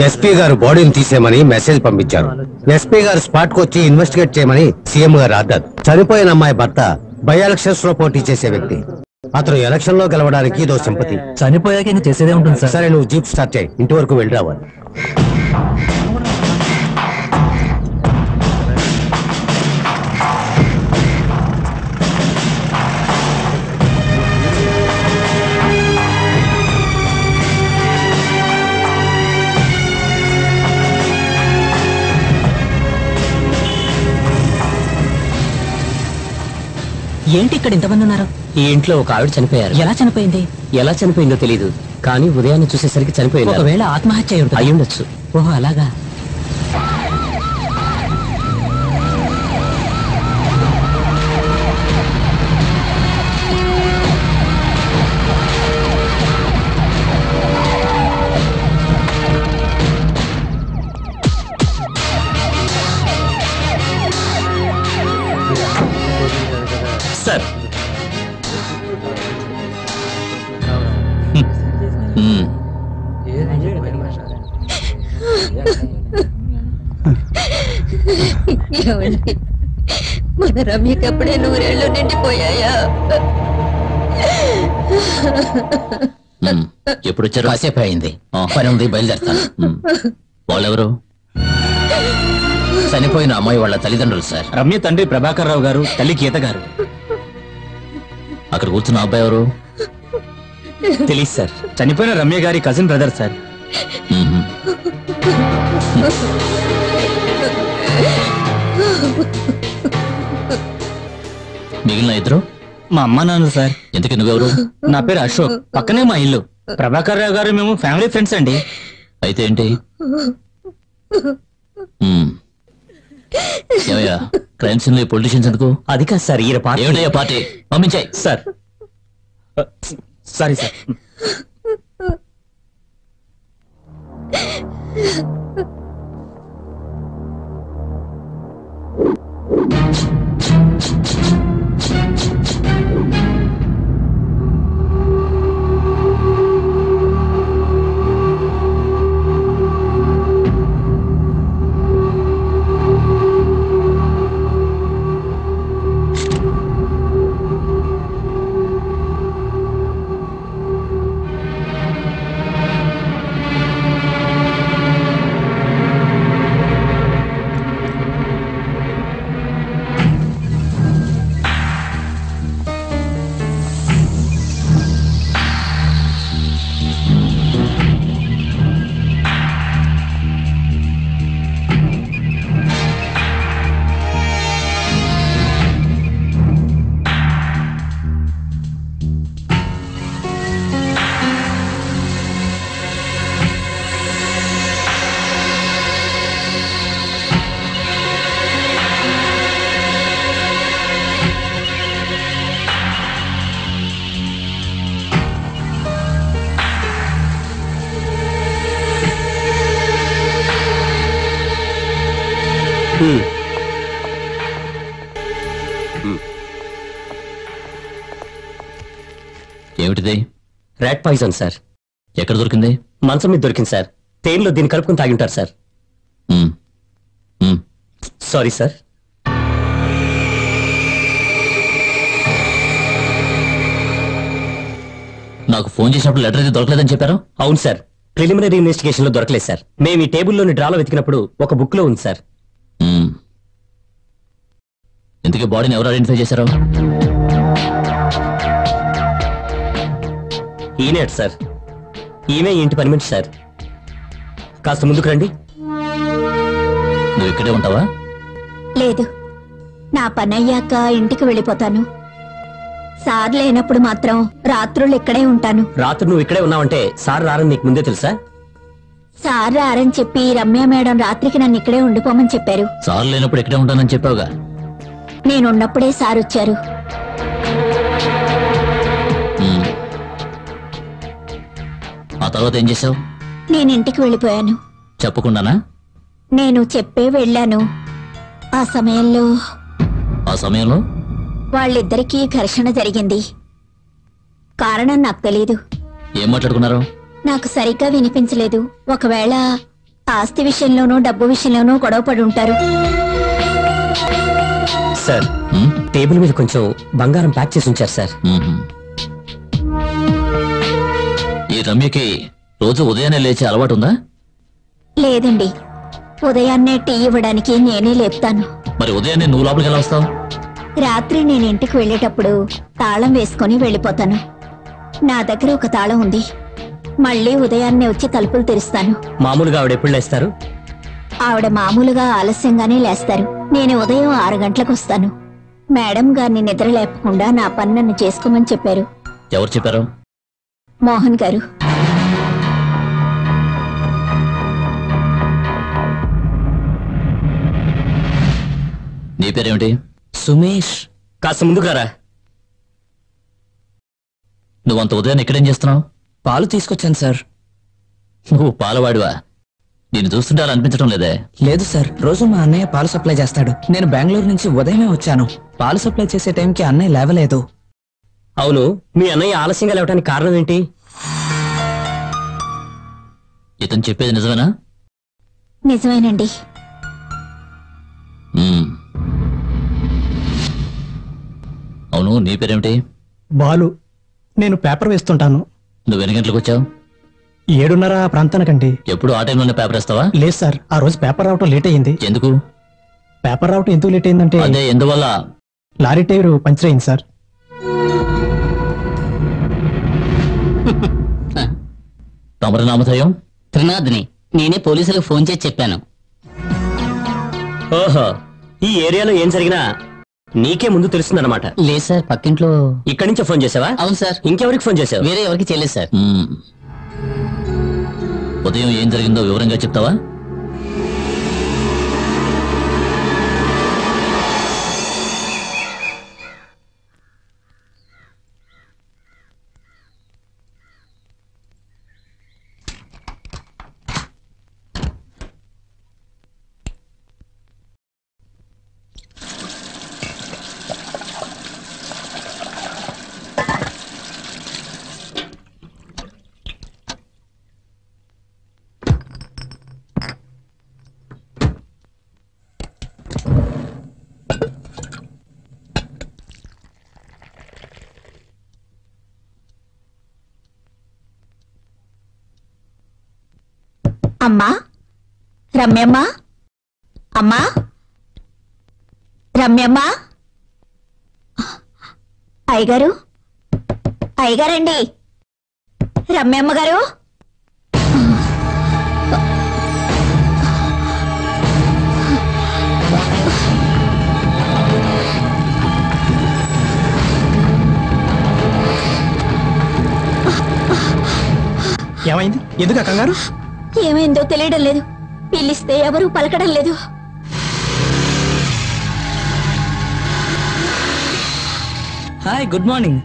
SP గారు బాడీని తీసేయమని message పంపించారు. ఎస్పీ గారు స్పాట్ కు వచ్చి ఇన్వెస్టిగేట్ చేయమని సీఎం గారు ఆర్డర్. చనిపోయిన అమ్మాయి భర్త బై ఎలక్షన్స్ లో పోటీ చేసే వ్యక్తి. అతను ఎలక్షన్ లో గెలవడానికి ఇదో సింపతి. చనిపోయాక ఇంకా చేసేదే ఉంటుంది సార్. సరే, నువ్వు జీప్ స్టార్ట్ చేయి, ఇంటి వరకు వెళ్ళి రావాలి. ఏంటి ఇక్కడ ఇంతమంది ఉన్నారు? ఈ ఇంట్లో ఒక ఆవిడ చనిపోయారు. ఎలా చనిపోయింది? ఎలా చనిపోయిందో తెలియదు, కానీ ఉదయాన్నే చూసేసరికి చనిపోయింది. ఒకవేళ ఆత్మహత్య అయి ఉండొచ్చు. ఓహో, అలాగా. సార్, మన రమ్యకి అప్పుడే 100 ఏళ్ళు నిండిపోయాయా? ఎప్పుడు వచ్చారు? కాసేపు అయింది, పని ఉంది, బయలుదేరుతాను. వాళ్ళెవరు? చనిపోయిన అమ్మాయి వాళ్ళ తల్లిదండ్రులు సార్. రమ్య తండ్రి ప్రభాకర్ రావు గారు, తల్లి గీత గారు. అక్కడ కూర్చున్న అబ్బాయి ఎవరు? తెలియదు సార్. చనిపోయిన రమ్య గారి కజిన్ బ్రదర్ సార్. మిగిలిన ఇద్దరు మా అమ్మ నాన్నలు సార్. ఎందుకు నువ్వెవరు? నా పేరు అశోక్, పక్కనే మా ఇల్లు. ప్రభాకర్ రావు గారు మేము ఫ్యామిలీ ఫ్రెండ్స్ అండి. అయితే ఏంటి? క్రైమ్ సీన్ లో పొలిటీషియన్స్ ఎందుకు? అది కాదు సార్, ఈయన పార్టీ. ఏమిటయ్యా పార్టీ? పంపించాయి సార్. Sorry sir. ఏమిటిది? Rat poison sir. ఎక్కడ దొరికింది? మంచం మీద దొరికింది సార్. తేనెలో దీన్ని కలుపుకుని తాగి ఉంటారు సార్. Sorry sir. నాకు ఫోన్ చేసినప్పుడు లెటర్ అయితే దొరకలేదని చెప్పారు. అవును సార్, ప్రిలిమినరీ ఇన్వెస్టిగేషన్ లో దొరకలేదు సార్. మేము ఈ టేబుల్లోని డ్రాలో వెతికినప్పుడు ఒక బుక్ లో ఉంది సార్. ఇంతకీ బాడీని ఎవరు ఐడెంటిఫై చేశారు? ఈయనే సార్. ఈమె ఇంటి పని మనిషి సార్. కాస్త ముందుకు రండి. నువ్వు ఇక్కడే ఉంటావా? లేదు, నా పని అయ్యాక ఇంటికి వెళ్ళిపోతాను. సార్ లేనప్పుడు మాత్రం రాత్రులు ఇక్కడే ఉంటాను. రాత్రి నువ్వు ఇక్కడే ఉన్నావంటే సార్ రారని నీకు ముందే తెలుసా? సార్ రారని చెప్పి రమ్య మేడం రాత్రికి నన్ను ఇక్కడే ఉండిపోమని చెప్పారు. సార్ లేనప్పుడు ఇక్కడే ఉంటానని చెప్పావుగా. నేనున్నప్పుడే సార్ వచ్చారు. ఆ తర్వాత ఏం చేసావు? నేను ఇంటికి వెళ్ళిపోయాను. చెప్పకుండానా? నేను చెప్పే వెళ్ళాను. ఆ సమయంలో వాళ్ళిద్దరికీ ఘర్షణ జరిగింది. కారణం నాకు తెలీదు. ఏం మాట్లాడుకున్నారు? నాకు సరిగ్గా వినిపించలేదు. ఒకవేళ ఆస్తి విషయంలోనూ డబ్బు విషయంలోనూ గొడవ పడి ఉంటారు. సార్, టేబుల్ మీద కొంచెం బంగారం ప్యాక్ చేసి ఉంచారు సార్. ఈ రమ్యకి రోజు ఉదయాన్నే లేచే అలవాటు ఉందా? లేదండి, ఉదయాన్నే టీ ఇవ్వడానికి నేనే లేపుతాను. మరి ఉదయాన్నే నువ్వు లోపలికి ఎలా వస్తావు? రాత్రి నేను ఇంటికి వెళ్ళేటప్పుడు తాళం వేసుకుని వెళ్ళిపోతాను. నా దగ్గర ఒక తాళం ఉంది. మళ్ళీ ఉదయాన్నే వచ్చి తలుపులు తెరుస్తాను. మామూలుగా ఆవిడ ఎప్పుడు లేస్తారు? ఆవిడ మామూలుగా ఆలస్యంగానే లేస్తారు. నేను ఉదయం 6 గంటలకు వస్తాను. మేడం గారిని నిద్ర లేపకుండా నా పని నన్ను చేసుకోమని చెప్పారు. ఎవరు చెప్పారు? మోహన్ గారు. నీ పేరేమిటి? సుమేష్. కాస్త ముందుకు రారా. నువ్వంత ఉదయాన్ని ఇక్కడేం చేస్తున్నావు? పాలు తీసుకొచ్చాను సార్. నువ్వు పాలవాడివా? నేను చూస్తుంటే అలా అనిపించడం లేదే. లేదు సార్, రోజు మా అన్నయ్య పాలు సప్లై చేస్తాడు. నేను బెంగళూరు నుంచి ఉదయమే వచ్చాను. పాలు సప్లై చేసే టైంకి అన్నయ్య లేవలేదు. అవును, మీ అన్నయ్య ఆలస్యంగా లేవటానికి కారణం ఏంటి? ఇతను చెప్పేది నిజమేనా? నిజమేనండి. అవును, నీ పేరేమిటి? బాలు. నేను పేపర్ వేస్తుంటాను. నువ్వు ఎన్ని గంటలకు వచ్చావు? 7:30 ప్రాంతానికండి. ఎప్పుడు ఆ టైంలోనే పేపర్ వేస్తావా? లేదు సార్, ఆ రోజు పేపర్ రావటం లేట్ అయ్యింది. ఎందుకు? పేపర్ రావటం ఎందుకు లేట్ అయిందంటే అదే ఎందువల్ల? లారీ టైరు పంచర్ అయింది సార్. తమరి నామధేయం? త్రినాథ్ని. నేనే పోలీసులకు ఫోన్ చేసి చెప్పాను. ఓహో, ఈ ఏరియాలో ఏం జరిగినా నీకే ముందు తెలుస్తుందన్నమాట. లేదు సార్, పక్కింట్లో. ఇక్కడి నుంచే ఫోన్ చేసావా? అవును సార్. ఇంకెవరికి ఫోన్ చేసావు? వేరే ఎవరికి చేయలేదు సార్. ఉదయం ఏం జరిగిందో వివరంగా చెప్తావా? అమ్మా, రమ్యమ్మా, అమ్మా, రమ్యమ్మా. అయ్యగారు, అయ్యగారండి, రమ్యమ్మ గారు. ఏమైంది? ఎందుకు కంగారు? ఏమైందో తెలియడం లేదు. పిలిస్తే ఎవరూ పలకడం లేదు. Hi, good morning.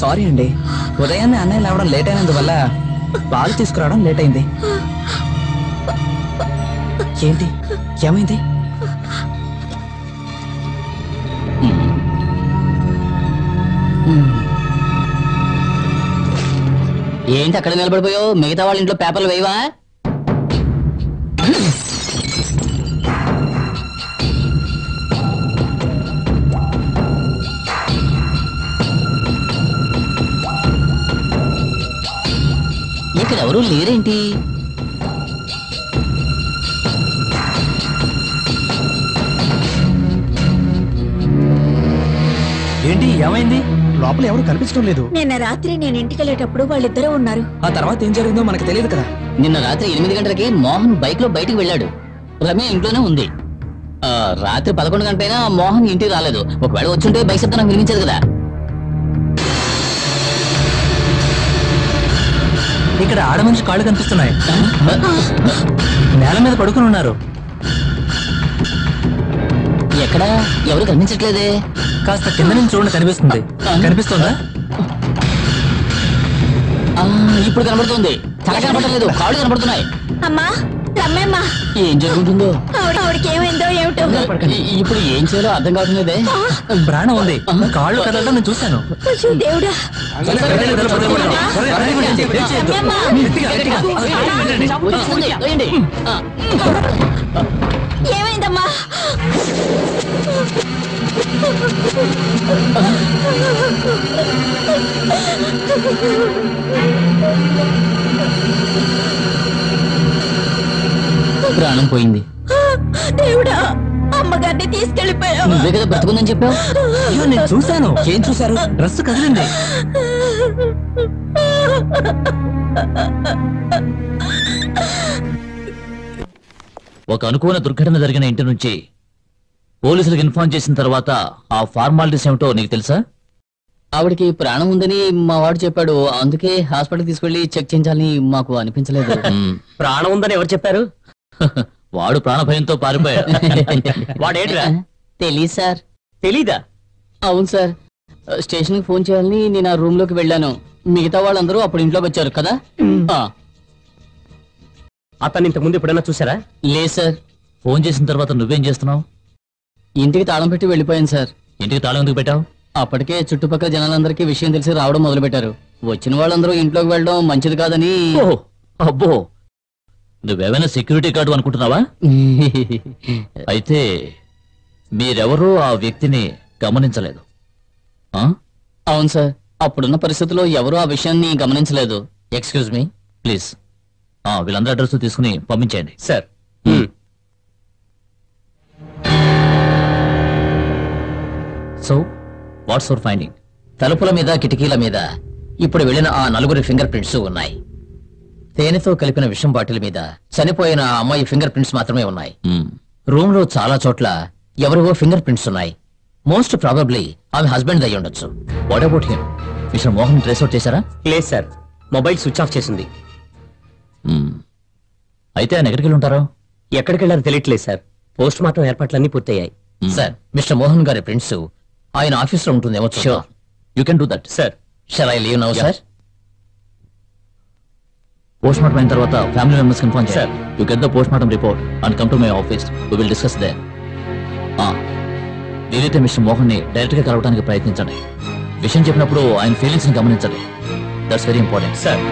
సారీ అండి, ఉదయాన్నే అన్నయ్య లేవడం లేట్ అయినందువల్ల పాలు తీసుకురావడం లేట్ అయింది. ఏంటి, ఏమైంది? ఏంటి అక్కడ నిలబడిపోయావు? మిగతా వాళ్ళ ఇంట్లో పేపర్లు వేయవా? ఇక్కడ ఎవరూ లేరేంటి? ఏంటి, ఏమైంది? లోపల ఎవరు కనిపించడం లేదు. నిన్న రాత్రి నేను ఇంటికి వెళ్ళేటప్పుడు వాళ్ళిద్దరూ ఉన్నారు. ఆ తర్వాత ఏం జరిగిందో మనకు తెలియదు కదా. నిన్న రాత్రి 8 గంటలకి మోహన్ బైక్ లో బయటికి వెళ్ళాడు. రమ్య ఇంట్లోనే ఉంది. రాత్రి 11 గంటలైనా మోహన్ ఇంటికి రాలేదు. ఒకవేళ వచ్చుంటే బైక్ శబ్దం నాకు వినిపించదు కదా. ఇక్కడ ఆడ మనిషి కాళ్ళు కనిపిస్తున్నాయి. నేల మీద పడుకుని ఉన్నారు. ఎక్కడా ఎవరు కనిపించట్లేదే. కాస్త కింద నుంచి చూడండి, కనిపిస్తుంది. కనిపిస్తుందా? ఇప్పుడు కనబడుతుంది. తల కనబడలేదు, కాళ్ళు కనబడుతున్నాయి. అమ్మా, రమ్మేమ్మా ఏం జరుగుతుందో ఆవిడకి ఏమైందో ఏమిటో ఇప్పుడు ఏం చేయాలో అర్థం కావట్లేదే. ప్రాణం ఉంది, కాళ్ళు కదలడం నేను చూశాను. అయ్యో దేవుడా రమ్మేమ్మా. వచ్చేసింది, వేయండి. ఏమైందమ్మా ప్రాణం పోయింది. దేవుడా అమ్మగారిని తీసుకెళ్లిపోయావు. నువ్వే కదా బ్రతుకుందని చెప్పావు. అయ్యో నేను చూశాను. ఏం చూశారు? డ్రెస్ కదిలింది. ఒక అనుకోని దుర్ఘటన జరిగిన ఇంటి నుంచి పోలీసులకు ఇన్ఫార్మ్ చేసిన తర్వాత ఆ ఫార్మాలిటీస్ ఏమిటో నీకు తెలుసా? ఆవిడకి ప్రాణం ఉందని మా వాడు చెప్పాడు. అందుకే హాస్పిటల్ తీసుకెళ్లి చెక్ చేయించాలని మాకు అనిపించలేదు. ప్రాణం ఉందని ఎవరు చెప్పారు? వాడు ప్రాణభయంతో పారిపోయాడు. వాడేంట్రా? తెలీదు సార్. తెలీదా? అవును సార్, స్టేషన్ కి ఫోన్ చేయాలని నేను ఆ రూమ్ లోకి వెళ్ళాను. మిగతా వాళ్ళందరూ అప్పుడు ఇంట్లోకి వచ్చారు కదా. అతన్ని ఇంతకు ముందు ఎప్పుడైనా చూసారా? లేదు సార్. ఫోన్ చేసిన తర్వాత నువ్వేం చేస్తున్నావు? ఇంటికి తాళం పెట్టి వెళ్ళిపోయాను సార్. ఇంటికి తాళం ఎందుకు పెట్టావు? అప్పటికే చుట్టుపక్కల జనాలందరికీ విషయం తెలిసి రావడం మొదలు పెట్టారు. వచ్చిన వాళ్ళందరూ ఇంట్లోకి వెళ్ళడం మంచిది కాదని. ఓహ్, అబ్బో, నువ్వేమైనా సెక్యూరిటీ గార్డు అనుకుంటున్నావా? అయితే మీరెవరూ ఆ వ్యక్తిని గమనించలేదు. అవును సార్, అప్పుడున్న పరిస్థితుల్లో ఎవరూ ఆ విషయాన్ని గమనించలేదు. Excuse me please. వీళ్ళందరూ అడ్రస్ తీసుకుని పంపించేయండి. Sir so what's your finding? తలుపుల మీద కిటికీల మీద ఇప్పుడు వెళ్ళిన ఆ నలుగురి ఫింగర్ ప్రింట్స్ ఉన్నాయి. తేనెతో కలిపిన విషం బాటిల్ మీద చనిపోయిన ఆ అమ్మాయి ఫింగర్ ప్రింట్స్ మాత్రమే ఉన్నాయి. రూమ్ లో చాలా చోట్ల ఎవరివో ఫింగర్ ప్రింట్స్ ఉన్నాయి. మోస్ట్ ప్రాబబ్లీ ఆమె హస్బెండ్ అయి ఉండొచ్చు. What about him? Mister Mohan trace out చేశారా? లేదు సార్, మొబైల్ స్విచ్ ఆఫ్ చేసింది. అయితే ఆయన ఎక్కడికి వెళ్ళి ఉంటారో? ఎక్కడికి వెళ్ళారో తెలియట్లేదు సార్. పోస్ట్ మార్టం ఏర్పాట్లన్నీ పూర్తయ్యాయి. సార్, మిస్టర్ మోహన్ గారి ప్రింట్స్ ఆయన ఆఫీస్ లో ఉంటుందేమో. Sure, you can do that. Sir shall I leave now sir? Post mortem అయిన తర్వాత ఫ్యామిలీ మెంబర్స్ ఇన్ఫార్మ్ Sir. చేయాలి. You get the post mortem report and come to my office. We will discuss there. వీలైతే mister Mohan ని direct గా కలవడానికి ప్రయత్నించండి. విషయం చెప్పినప్పుడు ఆయన ఫీలింగ్స్ ని గమనించండి. That's very important. సార్